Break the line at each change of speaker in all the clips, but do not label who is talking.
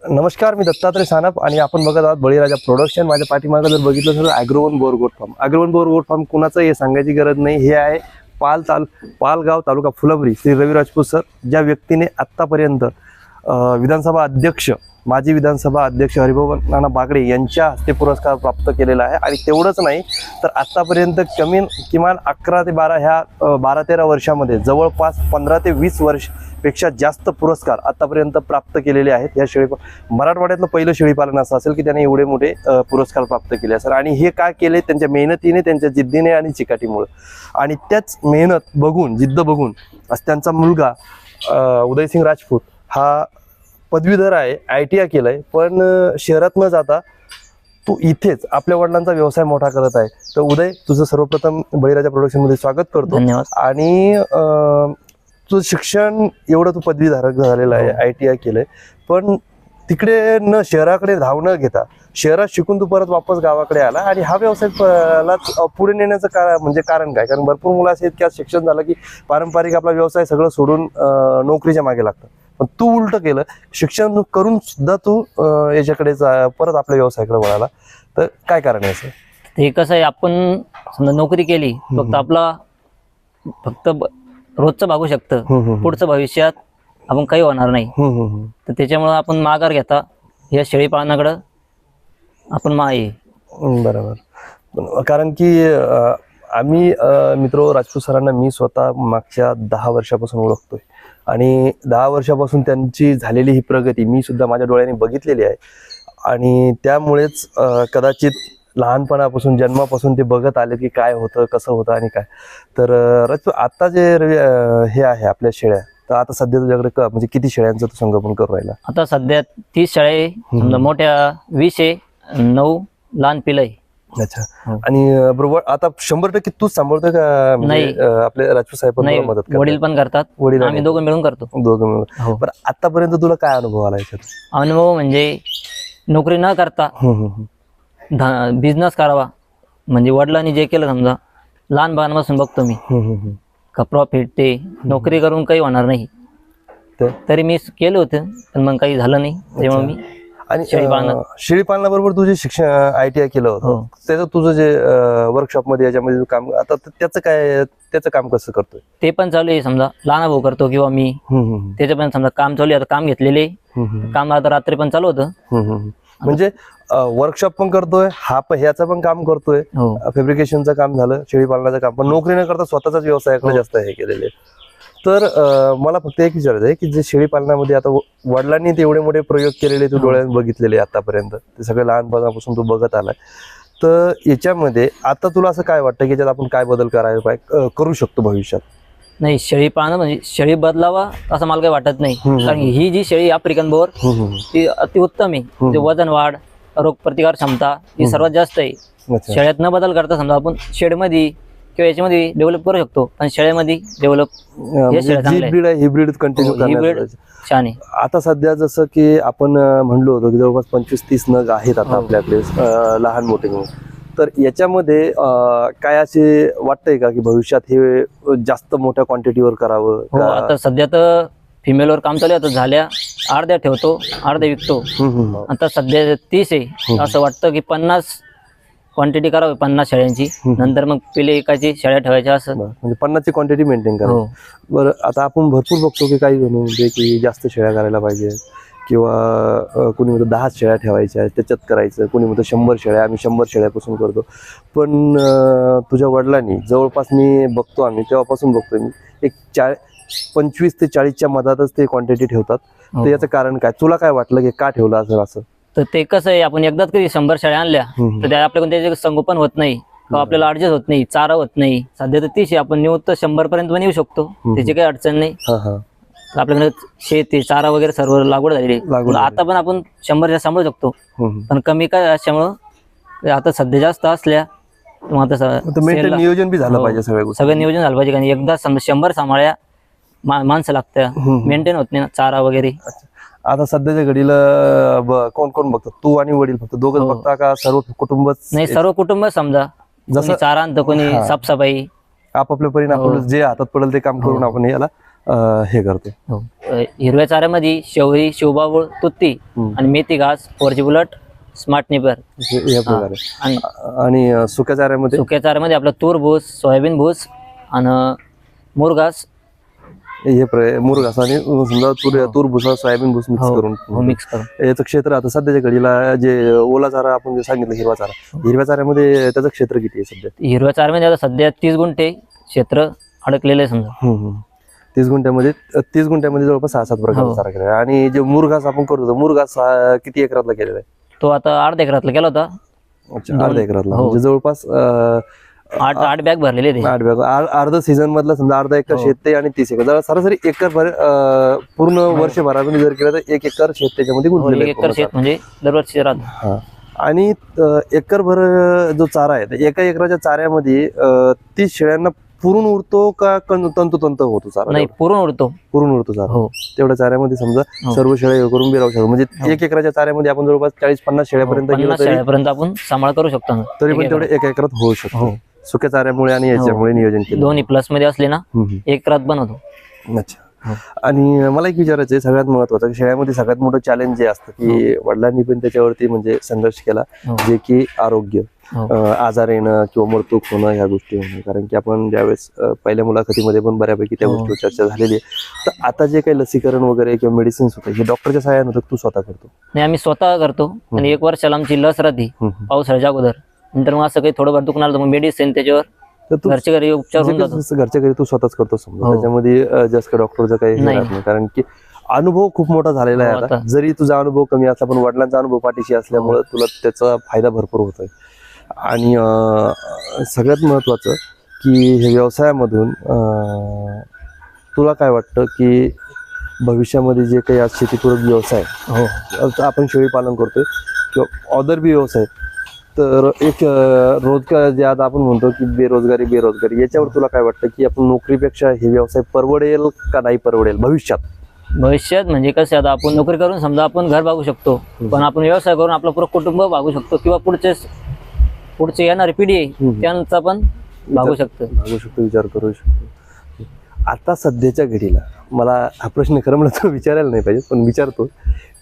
नमस्कार, मी दत्तात्रय सानप आणि आपण बघत आहात बळीराजा प्रोडक्शन. माझ्या पाठीमागे जर बघितलं तर ॲग्रोवन बोरगोट फार्म. ॲग्रोवन बोरगोट फार्म कुणाचं हे सांगायची गरज नाही. हे आहे पालगाव तालुका फुलंब्री, श्री रवी राजपूत सर, ज्या व्यक्तीने आत्तापर्यंत विधानसभा अध्यक्ष, माजी विधानसभा अध्यक्ष हरिभाऊ नाना बागडे यांच्या हस्ते पुरस्कार प्राप्त केलेला आहे. आणि तेवढंच नाही तर आत्तापर्यंत किमान 11 ते 12 ह्या 12-13 वर्षामध्ये जवळपास 15 ते 20 वर्षपेक्षा जास्त पुरस्कार आत्तापर्यंत प्राप्त केलेले आहेत. या मराठवाड्यातलं पहिलं शेळीपालन असं असेल की त्याने एवढे मोठे पुरस्कार प्राप्त केले असेल. आणि हे काय केले? त्यांच्या मेहनतीने, त्यांच्या जिद्दीने आणि चिकाटीमुळे. आणि त्याच मेहनत बघून, जिद्द बघून आज त्यांचा मुलगा उदयसिंग राजपूत हा पदवीधर आहे, ITI केलंय, पण शहरात न जाता तू इथेच आपल्या वडिलांचा व्यवसाय मोठा करत आहे. तर उदय, तुझं सर्वप्रथम बळीराजा प्रोडक्शन मध्ये स्वागत करतो.
धन्यवाद.
आणि तुझं शिक्षण एवढं तू पदवीधारक झालेलं आहे, ITI केलंय, पण तिकडे न शहराकडे धाव न घेता शहरात शिकून तू परत वापस गावाकडे आला. आणि हा व्यवसाय पुढे नेण्याचं कारण काय? कारण भरपूर मुलं असे आहेत की आज शिक्षण झालं की पारंपरिक आपला व्यवसाय सगळं सोडून नोकरीच्या मागे लागतात, पण तू उलट केलं. शिक्षण करून सुद्धा तू याच्याकडे परत आपल्या व्यवसायाकडे वळाला. तर काय कारण आहे असं?
ते कसं आहे, आपण समजा नोकरी केली फक्त रोजचं भागू शकतं, पुढचं भविष्यात आपण काही होणार नाही. तर त्याच्यामुळं आपण माघार घेता या शेळी पालनाकडं आपण
बरोबर. कारण की आम्ही मित्र राजपूत सरांना मी स्वतः मागच्या 10 वर्षापासून ओळखतोय आणि 10 वर्षापासून त्यांची झालेली ही प्रगती मी सुद्धा माझ्या डोळ्यांनी बघितलेली आहे. आणि त्यामुळेच कदाचित लहानपणापासून, जन्मापासून ते बघत आले की काय होतं, कसं होतं आणि काय. तर राजपूत, आता जे हे आहे आपल्या शेळ्या, तर आता सध्या तुझ्याकडे म्हणजे किती शेळ्यांचं तू संगोपन करू राहिला?
आता सध्या 30 शेळ्या, समजा मोठ्या 20 आहे, 9 लहान पिलं आहे.
अच्छा. आणि बरोबर आता 100% तूच सांभाळतोय का?
नाही,
आपले राजपूत साहेब पण मदत करतात?
वडील पण करतात,
वडील
आम्ही दोघं मिळून करतो.
दोघं मिळून. बरं, आतापर्यंत तुला काय अनुभव आला याच्यात?
अनुभव म्हणजे नोकरी न करता बिझनेस करावा. म्हणजे वडिलांनी जे केलं, समजा लहानपणापासून बघतो मी का प्रॉफिट, ते नोकरी करून काही होणार नाही, तरी मी केलं होतं, पण मग काही झालं नाही. त्यामुळे मी
आणि शेळी पालनाबरोबर तुझे शिक्षण ITI केलं होतं, त्याचं तुझं जे वर्कशॉप मध्ये याच्यामध्ये काम, आता त्याचं काम कसं करतोय?
ते पण चालू आहे. समजा लहान भाऊ करतो किंवा मी, त्याचं पण समजा काम चालू आहे. आता काम घेतलेले, काम आता रात्री पण चालू होतं.
म्हणजे वर्कशॉप पण करतोय, ह्याचं पण काम करतोय, फॅब्रिकेशनचं काम झालं, शेळी पालनाचं काम, पण नोकरी न करता स्वतःचाच व्यवसायाकडे जास्त हे केलेले. तर मला फक्त एक विचारायचं आहे की जे शेळी पालनामध्ये आता वडिलांनी ते एवढे मोठे प्रयोग केलेले, तू डोळ्यात बघितलेले आतापर्यंत, ते सगळे लहानपणापासून तू बघत आलाय. तर याच्यामध्ये आता तुला असं काय वाटतं की याच्यात आपण काय बदल करू शकतो भविष्यात?
नाही, शेळी पाळणं म्हणजे शेळी बदलावा असं मला काही वाटत नाही. कारण ही जी शेळी आफ्रिकन बोर ती अति उत्तम आहे. म्हणजे वजन वाढ, रोगप्रतिकार क्षमता ही सर्वात जास्त आहे. शेळ्यात न बदल करता समजा आपण शेडमध्ये किंवा याच्यामध्ये डेव्हलप करू शकतो, पण शेळ्यामध्ये डेव्हलप
हिब्रिड कंटिन्यू
छान आहे.
आता सध्या जसं की आपण म्हणलो होतो की जवळपास 25-30 नग आहेत आता आपल्याकडे, लहान मोठे म्हणून. तर याच्यामध्ये काय असे वाटतंय का की भविष्यात हे जास्त मोठ्या क्वांटिटीवर करावं?
आता सध्या तर फिमेलवर काम चालू आहे. आता झाल्या अर्ध्या ठेवतो, अर्ध्या विकतो. आता सध्या 30 आहे. असं वाटतं की 50 क्वांटिटी करावी, 50 शेळ्यांची, नंतर मग पिले एकाची शेळ्या ठेवायच्या, असं
म्हणजे 50ची क्वांटिटी मेंटेन करा. बरं, आता आपण भरपूर बघतो की काही जण म्हणजे की जास्त शेळ्या करायला पाहिजे, किंवा कोणी म्हणतं 10 शेळ्या ठेवायच्या त्याच्यात करायचं, कोणी म्हणतं 100 शेळ्या, आम्ही 100 शेळ्यापासून करतो. पण तुझ्या वडिलांनी जवळपास मी बघतो, आम्ही तेव्हापासून बघतोय मी, एक 25 ते 40च्या मधातच ते क्वांटिटी ठेवतात. तर याचं कारण काय? तुला काय वाटलं की का ठेवलं असेल असं?
तर ते कसं आहे, आपण एकदाच कधी 100 शेळ्या आणल्या तर त्या आपल्याकडून त्याचे संगोपन होत नाही, किंवा आपल्याला ऍडजस्ट होत नाही, चारा होत नाही. सध्या तर 30 आपण नेऊ तर 100 पर्यंत पण येऊ शकतो, त्याची काही अडचण नाही. आपल्याकडे शेती, चारा वगैरे सर्व लागवड झालेली. आता पण आपण 100 सांभाळू शकतो, पण कमी काय असल्यामुळं आता सध्या जास्त असल्या
नियोजन बी झालं पाहिजे,
सगळं नियोजन झालं पाहिजे. कारण एकदा 100 सांभाळ्या माणसं लागतात, मेंटेन होत नाही चारा वगैरे.
आता सध्याच्या घडीला कोण कोण बघतात? तू आणि वडील फक्त दोघंच बघता का सर्व कुटुंब?
नाही, सर्व कुटुंब. समजा जसं चारा आणतं, कोणी साफसफाई,
आपापल्या परीने आपण जे हातात पडेल ते काम करून आपण याला हे करतो.
हो. हिरव्या चाऱ्यामध्ये शेवरी, शिवबाबूळ, तुत्ती आणि मेथी घास, 4G बुलट, स्मार्ट निपर
या प्रकारे. आणि सुक्या चाऱ्यामध्ये
सुक्या चाऱ्यामध्ये आपला तूर भूस, सोयाबीन भूस आणि मुरघास,
हे मुरघास आणि समजा तूर भुसा सोयाबीन भूस मिक्स करून
मिक्स करून
याचं क्षेत्र आता सध्याच्या घडीला जे ओला चारा आपण जे सांगितलं हिरव्या चाऱ्यामध्ये त्याचं क्षेत्र किती आहे सध्या?
हिरव्या चाऱ्यामध्ये आता सध्या 30 गुंठे क्षेत्र अडकलेलं आहे समजा.
30 गुंठ्यामध्ये जवळपास 6-7 प्रकारचा चारा केला आहे. आणि जे मुरघास आपण करतो मुरघास किती एकरातला केलेला आहे?
तो आता 1/2 एकरातला केला होता.
अच्छा, अर्धा एकरातला म्हणजे जवळपास
8 बॅग भरलेले ते.
8 बॅग. अर्ध सीझन मधला समजा अर्धा एकर शेत ते आणि 30 एकर सरासरी एकर पूर्ण वर्षभरामध्ये जर केलं तर 1 एकर शेत त्याच्यामध्ये गुंतलेलं
1 एकर शेत म्हणजे दरवर्षी राहत.
हा. आणि एकरभर जो चारा आहे तर एका एकराच्या चाऱ्यामध्ये 30 शेळ्यांना पुरून उरतो का तंतोतंत होतो चारा?
नाही, पुरून उरतो
चारा.
हो.
तेवढ्या चाऱ्यामध्ये समजा सर्व शेळ्या हे करून बिरावू शकतो. म्हणजे 1 एकराच्या चाऱ्यामध्ये आपण जवळपास 40-50 शेळ्यापर्यंत गेलो
50 शेळ्यापर्यंत आपण सांभाळ करू शकतो ना.
तरी पण तेवढे 1 एकरात होऊ शकतो सुक्या चाऱ्यामुळे आणि याच्यामुळे नियोजन केलं.
दोन्ही प्लस मध्ये असले ना 1 एकरात बनवतो.
अच्छा. आणि मला एक विचारायचं आहे सगळ्यात महत्वाचं की शेळ्यामध्ये सगळ्यात मोठं चॅलेंज जे असतं की वडिलांनी पण त्याच्यावरती म्हणजे संघर्ष केला जे की आरोग्य, आजार येणं किंवा मृत्यू होणं ह्या गोष्टी होणं. कारण की आपण ज्यावेळेस पहिल्या मुलाखतीमध्ये पण बऱ्यापैकी त्या गोष्टीवर चर्चा झालेली आहे. तर आता जे काही लसीकरण वगैरे किंवा मेडिसिन्स होतं हे डॉक्टरच्या सहाय्याने होतं तू स्वतः करतो?
नाही, आम्ही स्वतः करतो. आणि 1 वर्षाला आमची लस राहते पावसाळ्याच्या अगोदर. नंतर मग असं काही थोडंफार दुखणार तर मग मेडिसिन त्याच्यावर
तर तू
घरच्या घरी उपचार होऊन जातो.
घरच्या घरी तू स्वतःच करतो समजा, त्याच्यामध्ये जास्त डॉक्टरचं काही हे राहत नाही. कारण की अनुभव खूप मोठा झालेला आहे आता. जरी तुझा अनुभव कमी असला पण वडिलांचा अनुभव पाठीशी असल्यामुळे तुला त्याचा फायदा भरपूर होतोय. आणि सगळ्यात महत्वाचं की हे व्यवसायामधून तुला काय वाटतं की भविष्यामध्ये जे काही आज शेतीपूरक व्यवसाय आपण शेळी पालन करतोय किंवा अदर बी व्यवसाय, तर एक रोजगार जे आता आपण म्हणतो की बेरोजगारी याच्यावर तुला काय वाटतं की आपण नोकरीपेक्षा हे व्यवसाय परवडेल का नाही परवडेल भविष्यात?
म्हणजे कसं आता आपण नोकरी करून समजा आपण घर भागू शकतो, पण आपण व्यवसाय करून आपलं पूर्ण कुटुंब भागू शकतो किंवा पुढचे येणारी पिढी आहे त्यांचा पण भागू शकतो,
विचार करू शकतो. आता सध्याच्या घडीला मला हा प्रश्न खरं म्हणलं तर विचारायला नाही पाहिजे पण विचारतो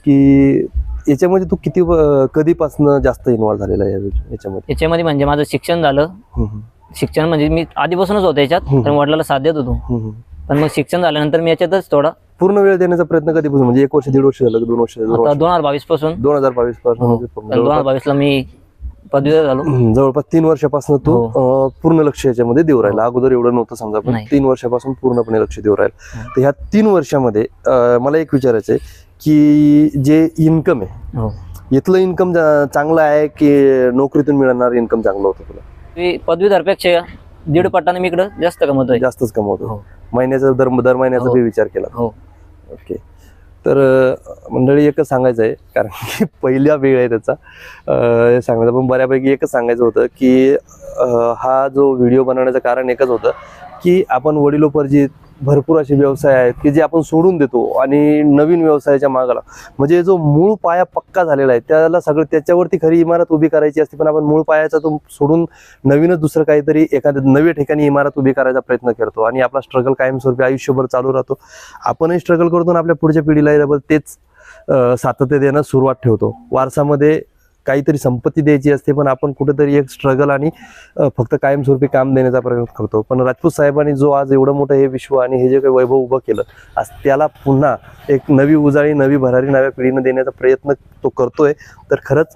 की याच्यामध्ये तू कधीपासून जास्त इन्व्हॉल्व झालेला आहे
याच्यामध्ये? म्हणजे माझं शिक्षण झालं. शिक्षण म्हणजे मी आधीपासूनच होतो याच्यात, तर वडिलांना साथ देत होतो. पण मग शिक्षण झाल्यानंतर मी याच्यातच थोडा
पूर्ण वेळ देण्याचा प्रयत्न कधीपासून, म्हणजे 1 वर्ष 1.5 वर्ष झालं, 2 वर्ष?
आता 2022 पासून. 2022 ला मी पदवीधर झालो.
जवळपास 3 वर्षापासून तू पूर्ण लक्ष याच्यामध्ये देऊ राहिला. अगोदर एवढं नव्हतं समजा, पण 3 वर्षापासून पूर्णपणे लक्ष देऊ राहिला. तर ह्या 3 वर्षामध्ये मला एक विचारायचं आहे की जे इन्कम आहे इथलं इन्कम चांगलं आहे की नोकरीतून मिळणार इन्कम चांगलं होतं तुला?
पदवीधरपेक्षा 1.5 पटाने मी इकडं जास्त कमवतोय.
जास्तच कमवतो. महिन्याचा दर महिन्याचा बी विचार केला? ओके. तर मंडळी एकच सांगायचं आहे, कारण की पहिला वेळ आहे त्याचा सांगायचं, पण बऱ्यापैकी एकच सांगायचं होतं की हा जो व्हिडिओ बनवण्याचं कारण एकच होतं की आपण वडिलोपार्जित भरपूर असे व्यवसाय आहेत की जे आपण सोडून देतो आणि नवीन व्यवसायाच्या मागाला, म्हणजे जो मूळ पाया पक्का झालेला आहे त्याला सगळं त्याच्यावरती खरी इमारत उभी करायची असते, पण आपण मूळ पायाचा तो सोडून नवीनच दुसरं काहीतरी एखाद्या नव्या ठिकाणी इमारत उभी करायचा प्रयत्न करतो आणि आपला स्ट्रगल कायमस्वरूपी आयुष्यभर चालू राहतो. आपणही स्ट्रगल करतो आणि आपल्या पुढच्या पिढीला डबल तेच सातत्य देणं सुरुवात ठेवतो. वारसामध्ये काहीतरी संपत्ती द्यायची असते, पण आपण कुठेतरी एक स्ट्रगल आणि फक्त कायमस्वरूपी काम देण्याचा प्रयत्न करतो. पण राजपूत साहेबांनी जो आज एवढं मोठं हे विश्व आणि हे जे काही वैभव उभं केलं, आज त्याला पुन्हा एक नवी उजाळी, नवी भरारी नव्या पिढीनं देण्याचा प्रयत्न तो करतोय. तर खरंच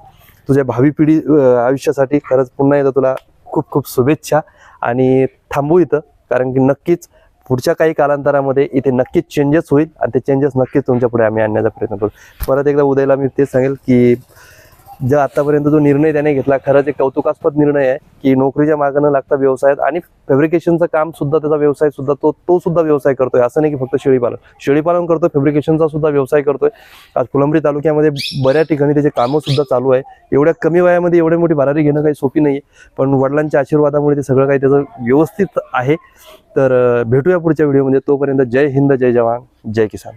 तुझ्या भावी पिढी आयुष्यासाठी खरंच पुन्हा एकदा तुला खूप खूप शुभेच्छा. आणि थांबू इथं, कारण की नक्कीच पुढच्या काही कालांतरामध्ये इथे नक्कीच चेंजेस होईल आणि ते चेंजेस नक्कीच तुमच्या पुढे आम्ही आणण्याचा प्रयत्न करू. परत एकदा उदयला मी तेच सांगेल की जो आतापर्यंत जो निर्णय त्याने घेतला खरंच एक कौतुकास्पद निर्णय आहे की नोकरीच्या मागे न लागता व्यवसायात आणि फॅब्रिकेशनचं काम सुद्धा, त्याचा व्यवसाय सुद्धा तो सुद्धा व्यवसाय करतोय. असं नाही की फक्त शेळीपालन करतोय, फॅब्रिकेशनचा सुद्धा व्यवसाय करतोय. आज फुलंब्री तालुक्यामध्ये बऱ्याच ठिकाणी त्याचे कामं सुद्धा चालू आहे. एवढ्या कमी वयामध्ये एवढी मोठी भरारी घेणं काही सोपी नाही, पण वडिलांच्या आशीर्वादामुळे ते सगळं काही त्याचं व्यवस्थित आहे. तर भेटूया पुढच्या व्हिडिओमध्ये. तोपर्यंत जय हिंद, जय जवान, जय किसान.